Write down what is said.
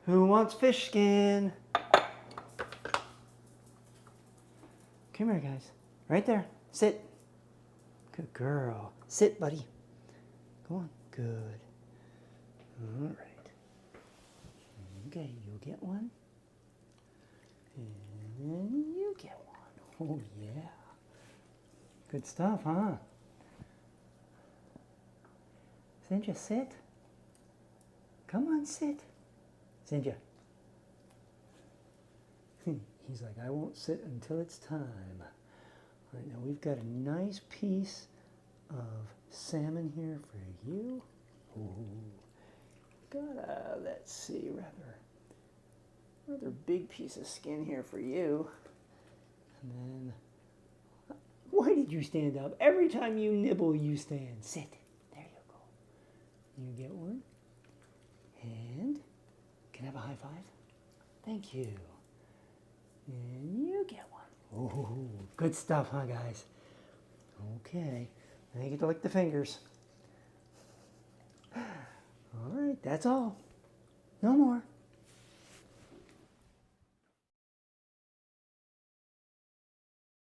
Who wants fish skin? Come here, guys. Right there. Sit. Good girl. Sit, buddy. Go on. Good. All right. Okay, you'll get one. And you get one. Oh, yeah. Good stuff, huh? Basenji, sit. Come on, sit. Basenji. He's like, I won't sit until it's time. All right, now we've got a nice piece of salmon here for you. Ooh. Got a, let's see, rather big piece of skin here for you. And then, why did you stand up? Every time you nibble, you stand. Sit. There you go. You get one. And, can I have a high five? Thank you. And you get one. Oh, good stuff, huh, guys? Okay. Now you get to lick the fingers. All right, that's all. No more.